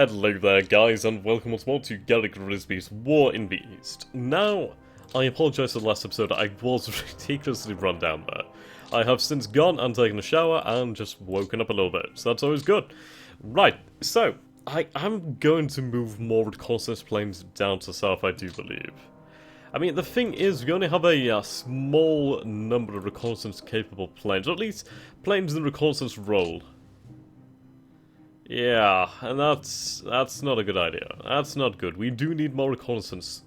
Hello there guys and welcome once more to Grigsby's War in the East. Now, I apologise for the last episode, I was ridiculously run down there. I have since gone and taken a shower and just woken up a little bit, so that's always good. Right, so, I am going to move more reconnaissance planes down to south, I do believe. I mean, the thing is, we only have a small number of reconnaissance capable planes, or at least planes in the reconnaissance role. Yeah, and that's not a good idea. That's not good. We do need more reconnaissance.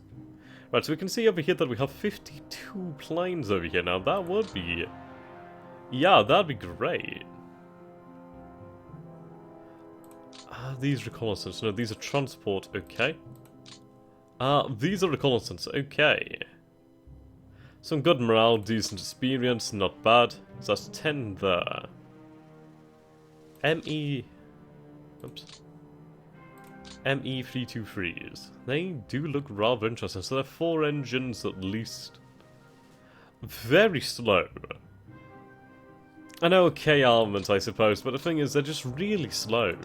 Right, so we can see over here that we have 52 planes over here. Now, that would be... yeah, that'd be great. These reconnaissance. No, these are transport. Okay. These are reconnaissance. Okay. Some good morale, decent experience, not bad. So that's 10 there. Oops. ME323s. They do look rather interesting. So they're 4 engines at least. Very slow. An okay armament, I suppose, but the thing is, they're just really slow.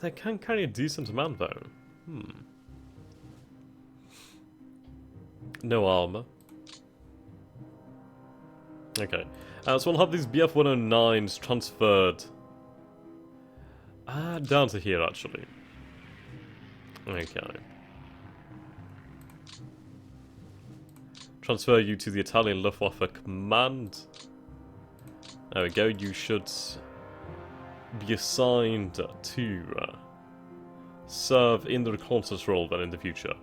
They can carry a decent amount, though. No armor. Okay. So we'll have these BF-109s transferred... down to here, actually. Okay. Transfer you to the Italian Luftwaffe Command. There we go, you should be assigned to serve in the reconnaissance role then in the future.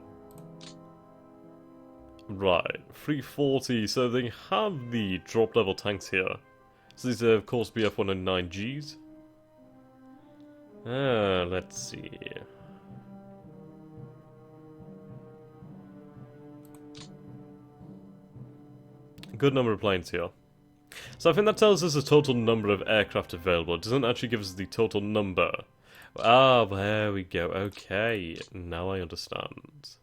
Right, 340, so they have the drop level tanks here. So these are of course BF-109Gs. Let's see. Good number of planes here. So I think that tells us the total number of aircraft available. It doesn't actually give us the total number. There we go. Okay, now I understand.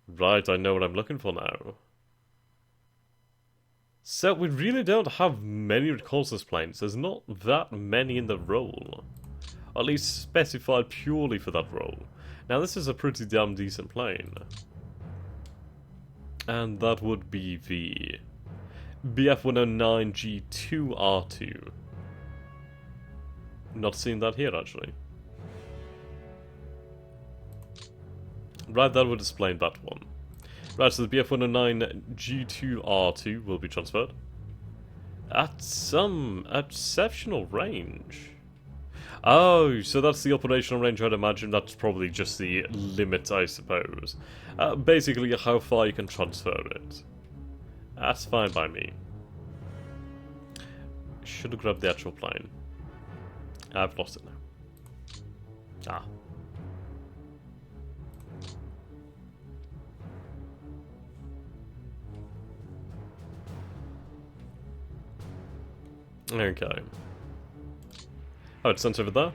Right, I know what I'm looking for now. So we really don't have many reconnaissance planes. There's not that many in the role. Or at least specified purely for that role. Now this is a pretty damn decent plane. And that would be the BF-109G2R2. Not seeing that here actually. Right, that would explain that one. Right, so the BF-109G2R2 will be transferred. At some exceptional range. Oh, so that's the operational range, I'd imagine. That's probably just the limit, I suppose. Basically, how far you can transfer it. That's fine by me. Should have grabbed the actual plane. I've lost it now. Okay. Oh, it's sent over there?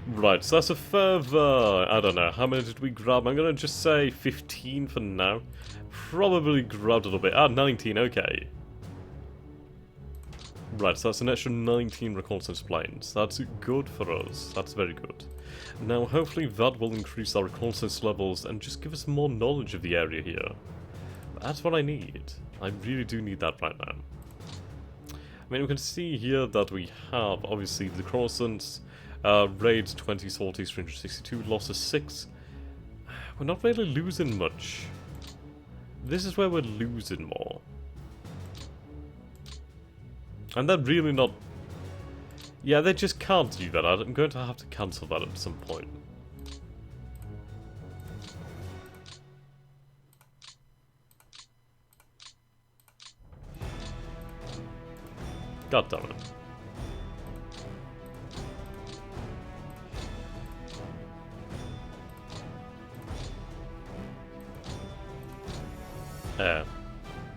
Right, so that's a further... I don't know, how many did we grab? I'm gonna just say 15 for now. Probably grabbed a little bit. 19, okay. Right, so that's an extra 19 reconnaissance planes. That's good for us. That's very good. Now, hopefully that will increase our reconnaissance levels and just give us more knowledge of the area here. That's what I need. I really do need that right now. I mean, we can see here that we have, obviously, the reconnaissance, raids 20, sorties 362, losses 6. We're not really losing much. This is where we're losing more. And they're really not... yeah, they just can't do that. I'm going to have to cancel that at some point. God damn it.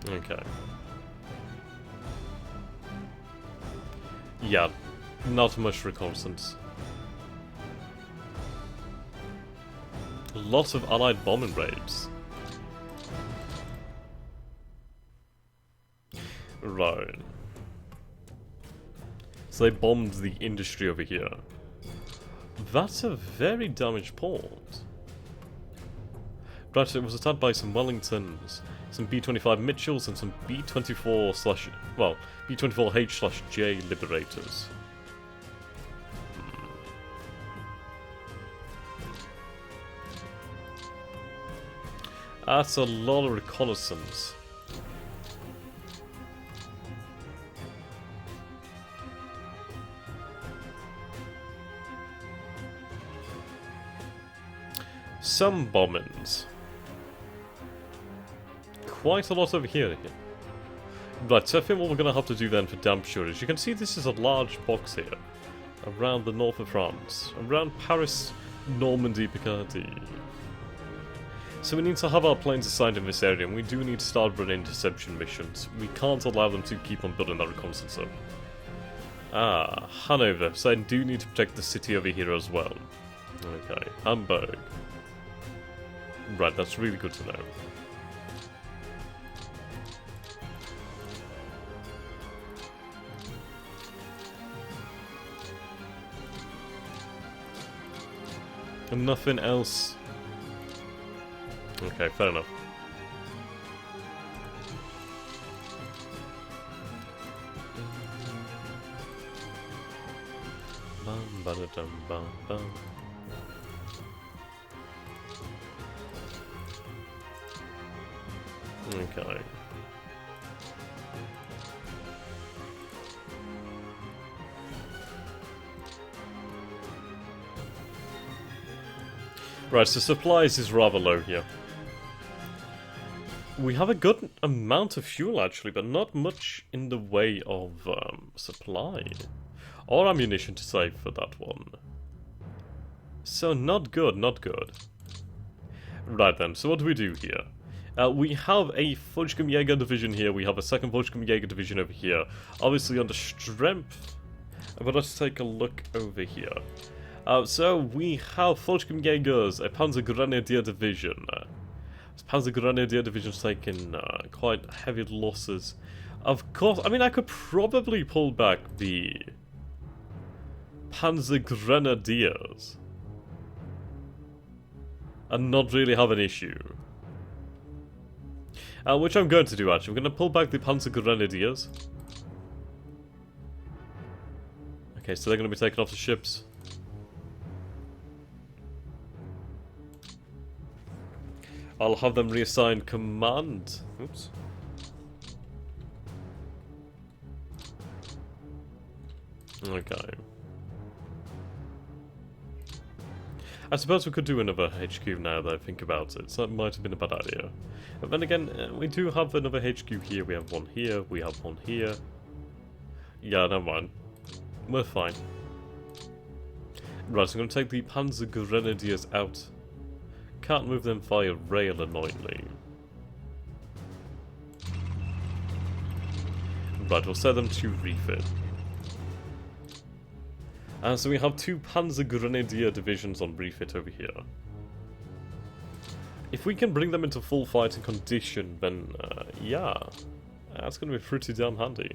Okay. Yeah, not much reconnaissance. Lots of allied bombing raids. Right. So they bombed the industry over here. That's a very damaged port. Right, it was attacked by some Wellingtons, some B-25 Mitchells, and some B-24H/J Liberators. That's a lot of reconnaissance. Some bombings. Quite a lot over here. Right, so I think what we're going to have to do then for damn sure is, you can see this is a large box here. Around the north of France. Around Paris, Normandy, Picardy. So we need to have our planes assigned in this area, and we do need to start running interception missions. We can't allow them to keep on building that reconnaissance up. Ah, Hanover. So I do need to protect the city over here as well. Okay, Hamburg. Right, that's really good to know. And nothing else. Okay, fair enough. Okay. Right, so supplies is rather low here. We have a good amount of fuel actually, but not much in the way of supply. Or ammunition to save for that one. So not good, not good. Right then, so what do we do here? We have a Fallschirmjäger division here, we have a second Fallschirmjäger division over here. Obviously under strength. But let's take a look over here. So we have Fallschirmjägers, a Panzergrenadier division. This Panzergrenadier division's taken quite heavy losses. Of course, I mean, I could probably pull back the Panzergrenadiers and not really have an issue. Which I'm going to do actually. I'm going to pull back the Panzergrenadiers. Okay, so they're going to be taken off the ships. I'll have them reassigned command. Oops. Okay. I suppose we could do another HQ now that I think about it, so that might have been a bad idea. But then again, we do have another HQ here, we have one here, we have one here. Yeah, never mind. We're fine. Right, so I'm going to take the Panzer Grenadiers out. Can't move them via rail, annoyingly. Right, we'll set them to refit. So we have two Panzer Grenadier divisions on refit over here. If we can bring them into full fighting condition, then yeah, that's going to be pretty damn handy.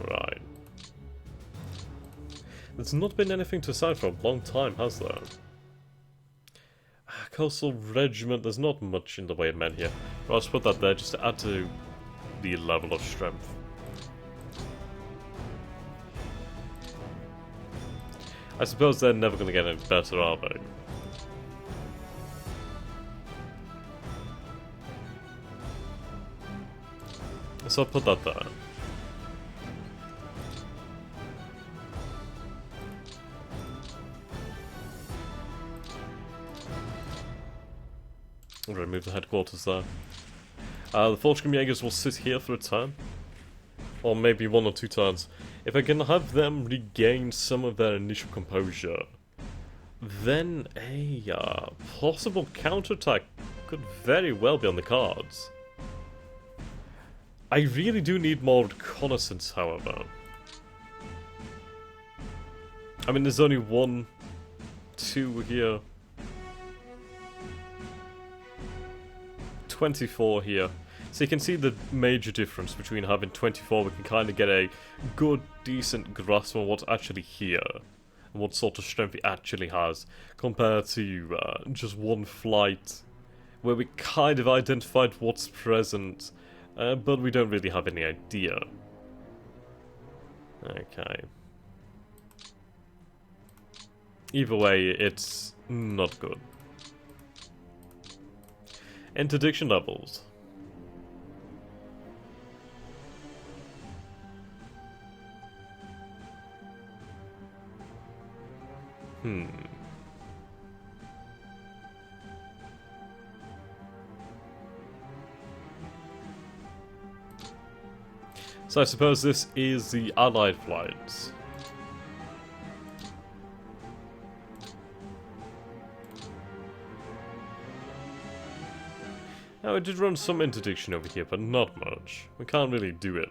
Right. There's not been anything to assign for a long time, has there? Coastal Regiment, there's not much in the way of men here. But I'll just put that there just to add to the level of strength. I suppose they're never going to get any better, are they? So I'll put that there. I'll remove the headquarters there. The Fallschirmjägers will sit here for a turn. Or maybe 1 or 2 turns. If I can have them regain some of their initial composure, then a possible counterattack could very well be on the cards. I really do need more reconnaissance, however. I mean, there's only 1, 2 here. 24 here. So you can see the major difference between having 24, we can kind of get a good, decent grasp on what's actually here, and what sort of strength it actually has, compared to just one flight, where we kind of identified what's present, but we don't really have any idea. Okay. Either way, it's not good. Interdiction levels. So I suppose this is the Allied flights. Now, I did run some interdiction over here, but not much. We can't really do it.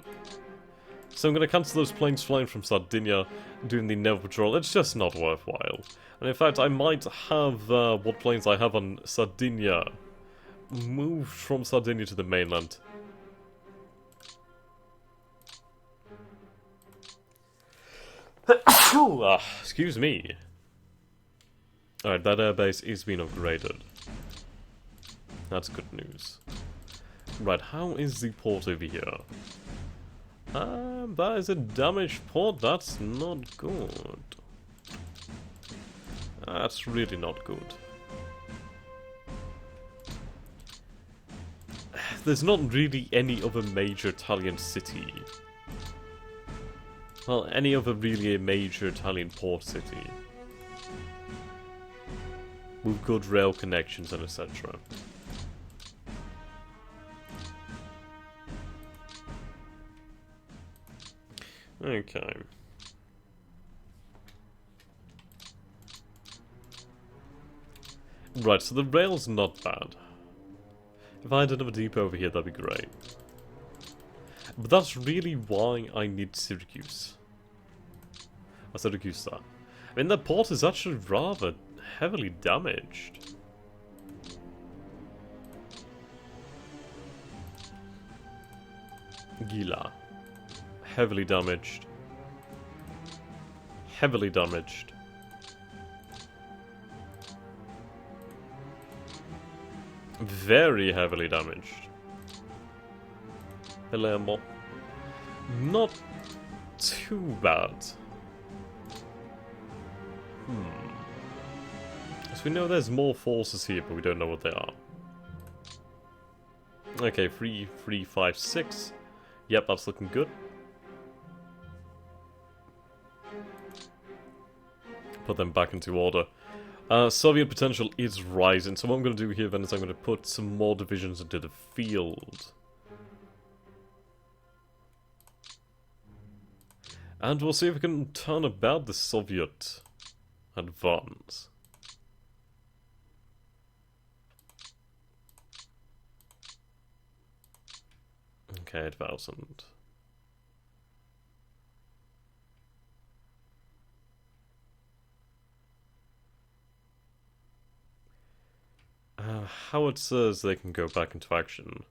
So I'm going to cancel those planes flying from Sardinia, doing the naval patrol. It's just not worthwhile. And in fact, I might have what planes I have on Sardinia moved from Sardinia to the mainland. Excuse me. Alright, that airbase is being upgraded. That's good news. Right, how is the port over here? That is a damaged port. That's not good. That's really not good. There's not really any other major Italian city. Well, any other really major Italian port city. With good rail connections and etc. Okay. Right, so the rail's not bad. If I had another depot over here, that'd be great. But that's really why I need Syracuse. Or Syracuse. I mean, that port is actually rather heavily damaged. Gila. Heavily damaged. Heavily damaged. Very heavily damaged. Palermo. Not too bad. So we know there's more forces here, but we don't know what they are. Okay, 3, 3, 5, 6. Yep, that's looking good. Put them back into order. Soviet potential is rising, so what I'm going to do here then is I'm going to put some more divisions into the field. And we'll see if we can turn about the Soviet advance. Okay, 8,000. Howitzers, they can go back into action.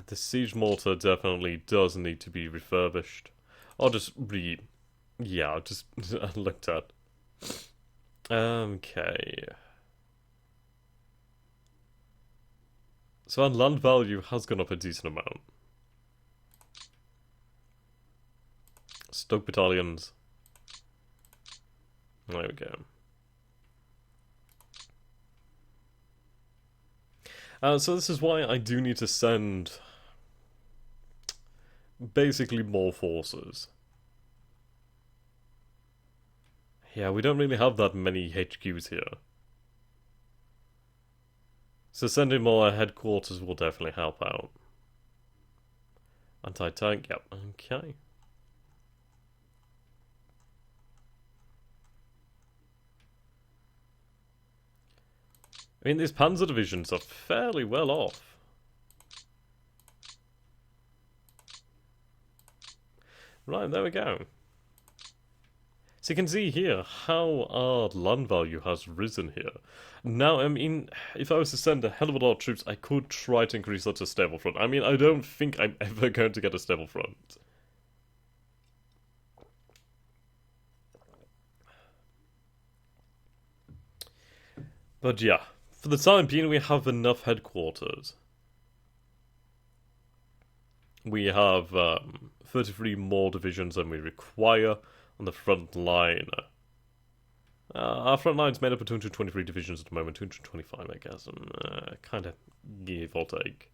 The siege mortar definitely does need to be refurbished. I'll just yeah, I'll just looked at. Okay. So our land value has gone up a decent amount. Stoke battalions. There we go. So this is why I do need to send basically more forces. Yeah, we don't really have that many HQs here. So sending more headquarters will definitely help out. Anti-tank, yep, okay. I mean, these panzer divisions are fairly well off. Right, there we go. So you can see here how our land value has risen here. Now, I mean, if I was to send a hell of a lot of troops, I could try to increase that to stable front. I mean, I don't think I'm ever going to get a stable front. But yeah, for the time being, we have enough headquarters. We have 33 more divisions than we require on the front line. Our front line's made up of 223 divisions at the moment, 225 I guess, and kind of give or take.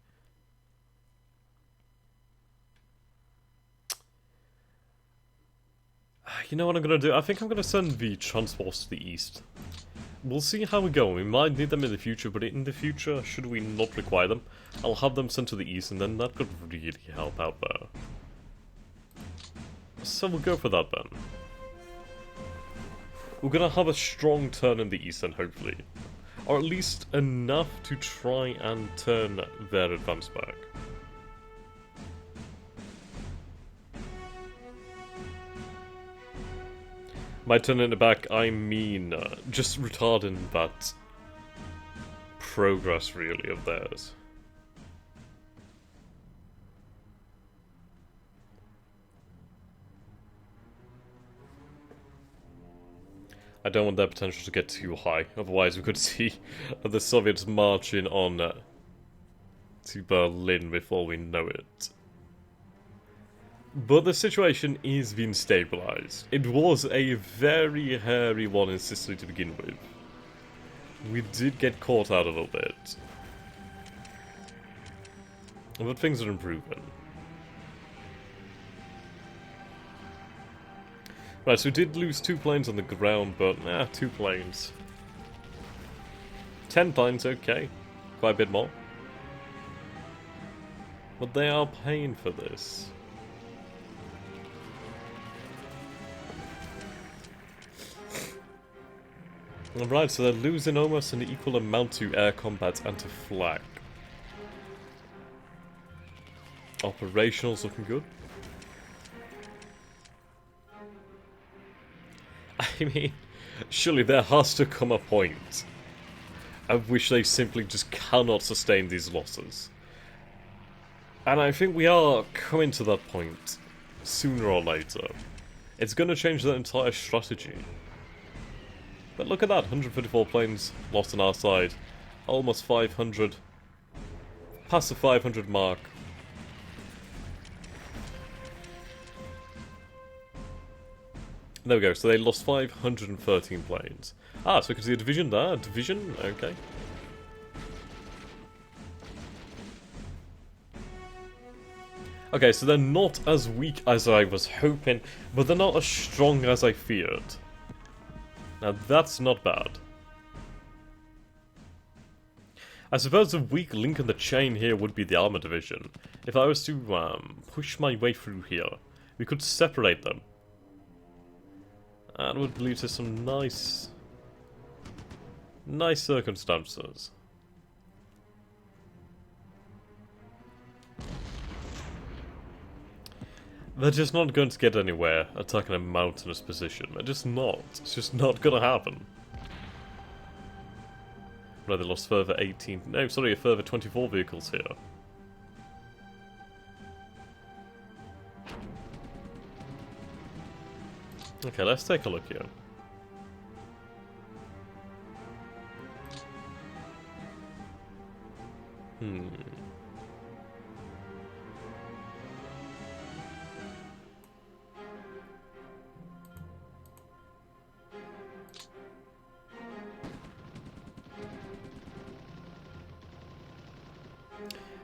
You know what I'm going to do? I think I'm going to send the transports to the east. We'll see how we go. We might need them in the future, but in the future, should we not require them, I'll have them sent to the east, and then that could really help out there. So we'll go for that then. We're gonna have a strong turn in the east then, hopefully. Or at least enough to try and turn their advance back. By turning it back, I mean just retarding that progress, really, of theirs. I don't want their potential to get too high, otherwise we could see the Soviets marching on to Berlin before we know it. But the situation is being stabilised. It was a very hairy one in Sicily to begin with. We did get caught out a little bit. But things are improving. Right, so we did lose 2 planes on the ground, but 2 planes. 10 planes, okay. Quite a bit more. But they are paying for this. Alright, so they're losing almost an equal amount to air combat and to flak. Operational's looking good. I mean, surely there has to come a point at which they simply just cannot sustain these losses. And I think we are coming to that point sooner or later. It's going to change their entire strategy. But look at that, 154 planes lost on our side. Almost 500. Past the 500 mark. There we go, so they lost 513 planes. Ah, so we can see a division there, a division, okay. Okay, so they're not as weak as I was hoping, but they're not as strong as I feared. Now that's not bad. I suppose the weak link in the chain here would be the armor division. If I was to push my way through here, we could separate them. And would lead to some nice circumstances. They're just not going to get anywhere attacking a mountainous position. They're just not. It's just not going to happen. No, they lost further 18... No, sorry, a further 24 vehicles here. Okay, let's take a look here.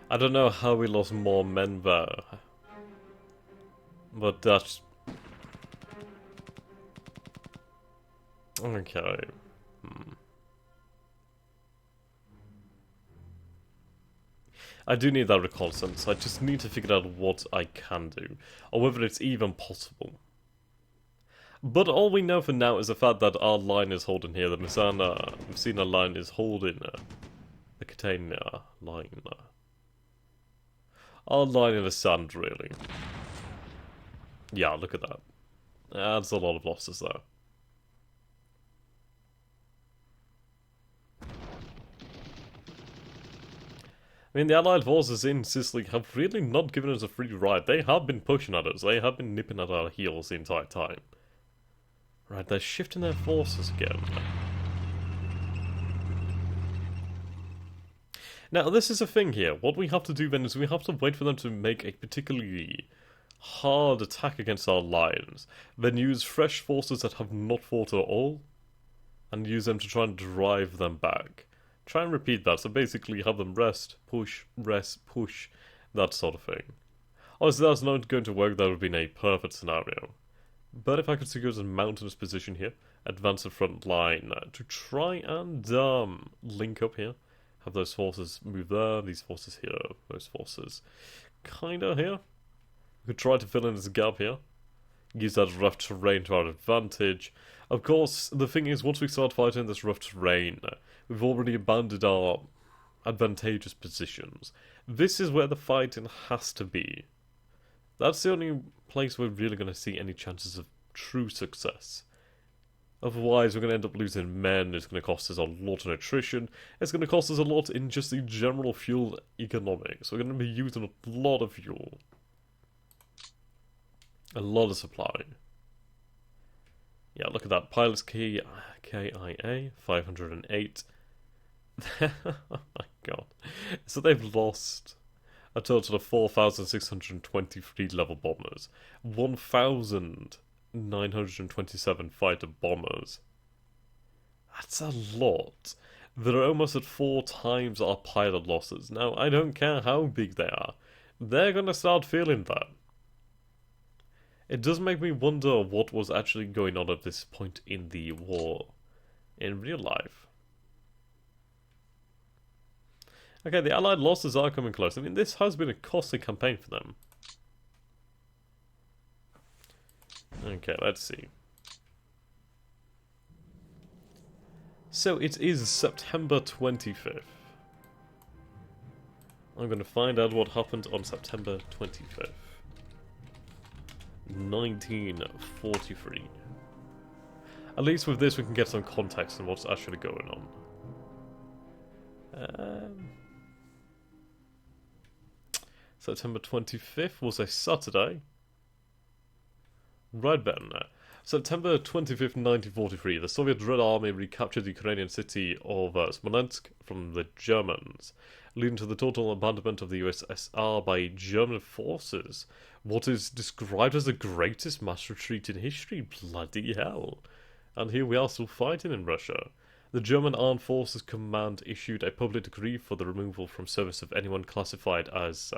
I don't know how we lost more men there. But that's... Okay. I do need that reconnaissance. I just need to figure out what I can do. Or whether it's even possible. But all we know for now is the fact that our line is holding here. The Messina line is holding the Catania line. Our line in the sand, really. Yeah, look at that. That's a lot of losses there. I mean, the Allied forces in Sicily have really not given us a free ride. They have been pushing at us. They have been nipping at our heels the entire time. Right, they're shifting their forces again. Now, this is a thing here. What we have to do then is we have to wait for them to make a particularly hard attack against our lines, then use fresh forces that have not fought at all, and use them to try and drive them back. Try and repeat that, so basically have them rest, push, that sort of thing. Obviously that's not going to work, that would have been a perfect scenario. But if I could secure a mountainous position here, advance the front line to try and link up here, have those forces move there, these forces here, those forces kinda here. We could try to fill in this gap here, use that rough terrain to our advantage. Of course, the thing is, once we start fighting this rough terrain, we've already abandoned our advantageous positions. This is where the fighting has to be. That's the only place we're really going to see any chances of true success. Otherwise, we're going to end up losing men, it's going to cost us a lot in attrition, it's going to cost us a lot in just the general fuel economics. We're going to be using a lot of fuel. A lot of supply. Yeah, look at that. Pilots KIA, 508. Oh my god. So they've lost a total of 4,623 level bombers, 1,927 fighter bombers. That's a lot. They're almost at 4 times our pilot losses. Now, I don't care how big they are. They're going to start feeling that. It does make me wonder what was actually going on at this point in the war in real life. Okay, the Allied losses are coming close. I mean, this has been a costly campaign for them. Okay, let's see. So it is September 25th. I'm going to find out what happened on September 25th. 1943. At least with this we can get some context on what's actually going on. September 25th was a Saturday. Right then. September 25th, 1943, the Soviet Red Army recaptured the Ukrainian city of Smolensk from the Germans, leading to the total abandonment of the USSR by German forces. What is described as the greatest mass retreat in history. Bloody hell. And here we are still fighting in Russia. The German Armed Forces Command issued a public decree for the removal from service of anyone classified as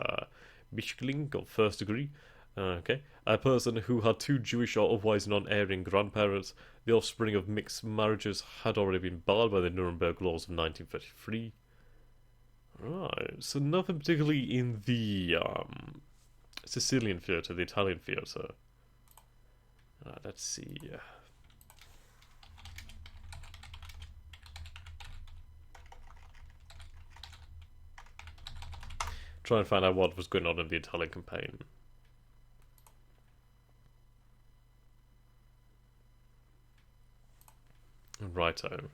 Mishkling of first degree. A person who had 2 Jewish or otherwise non-Aryan grandparents. The offspring of mixed marriages had already been barred by the Nuremberg laws of 1933. Right, so nothing particularly in the Sicilian theatre, the Italian theatre. Let's see. Try and find out what was going on in the Italian campaign. Righto.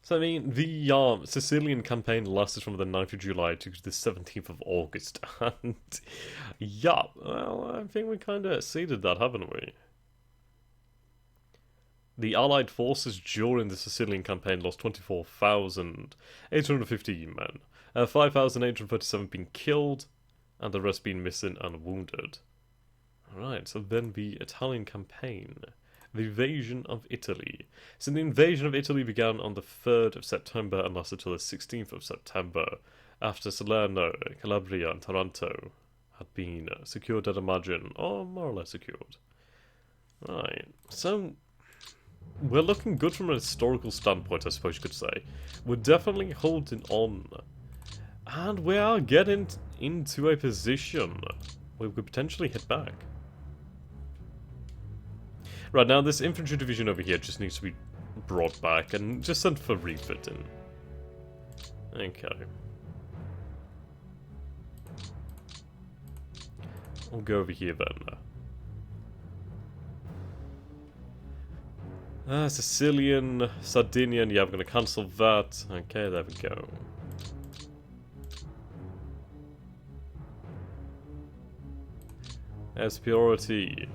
So, I mean, the Sicilian campaign lasted from the 9th of July to the 17th of August, and yeah, well, I think we kind of exceeded that, haven't we? The Allied forces during the Sicilian campaign lost 24,815 men, 5,837 being killed, and the rest being missing and wounded. Alright, so then the Italian campaign. The invasion of Italy. So the invasion of Italy began on the 3rd of September and lasted till the 16th of September, after Salerno, Calabria and Taranto had been secured, I'd imagine, or more or less secured. Right, so we're looking good from a historical standpoint, I suppose you could say. We're definitely holding on. And we are getting into a position where we could potentially hit back. Right, now this infantry division over here just needs to be brought back and just sent for refitting. Okay. We'll go over here then. Sicilian, Sardinian, yeah, I'm going to cancel that. Okay, there we go. Superiority.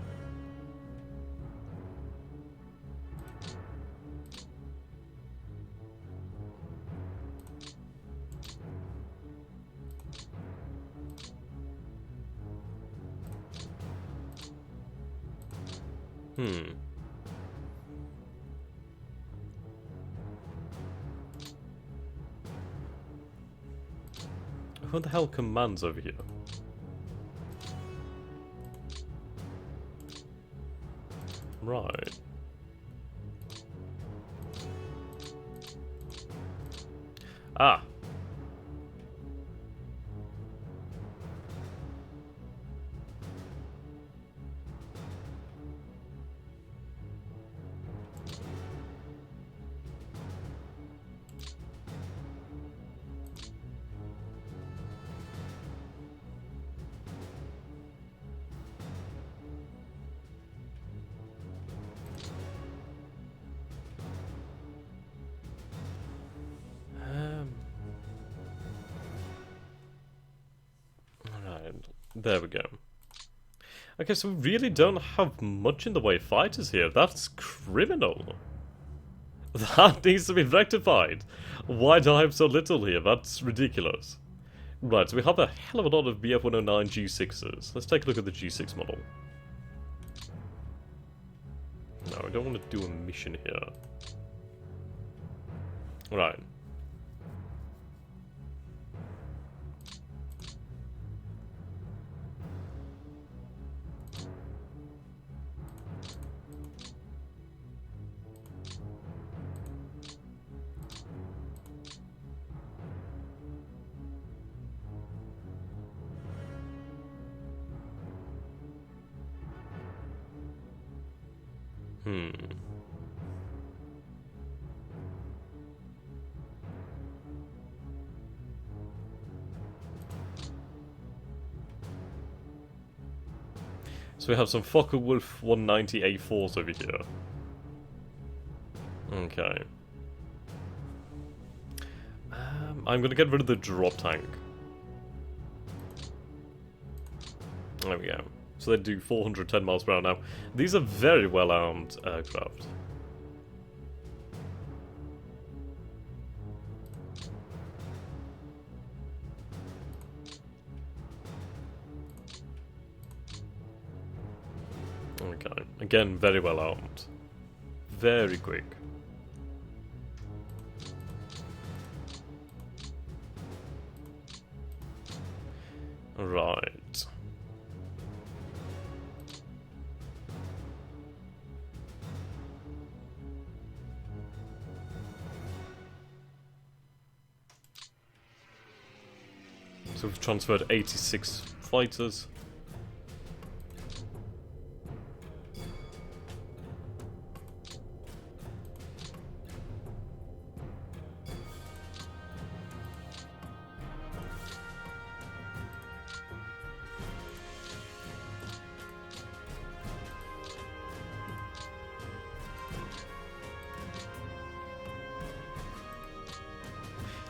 Who the hell commands over here? Right. Ah. There we go. Okay, so we really don't have much in the way of fighters here. That's criminal. That needs to be rectified. Why do I have so little here? That's ridiculous. Right, so we have a hell of a lot of BF-109 G6s. Let's take a look at the G6 model. No, I don't want to do a mission here. Right. So we have some Focke-Wulf 190 A4s over here. Okay. I'm gonna get rid of the drop tank. There we go. So they do 410 miles per hour now. These are very well armed aircraft. Okay, again, very well armed. Very quick. Right. So we've transferred 86 fighters.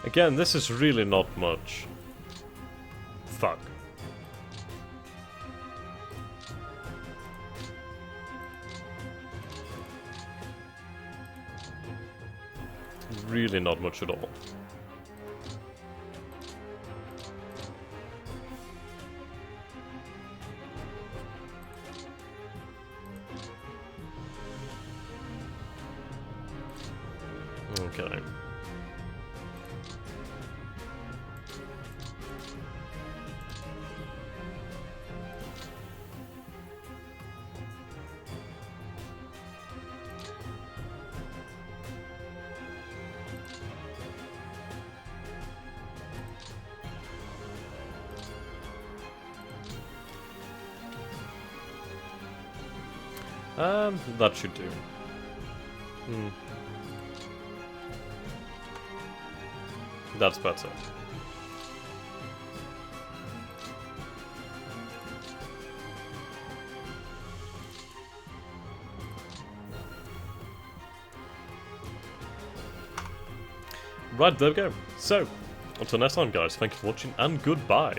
Again, this is really not much. Fuck. Really not much at all. Okay. That should do. That's better. Right, there we go. So, until next time guys, thank you for watching and goodbye.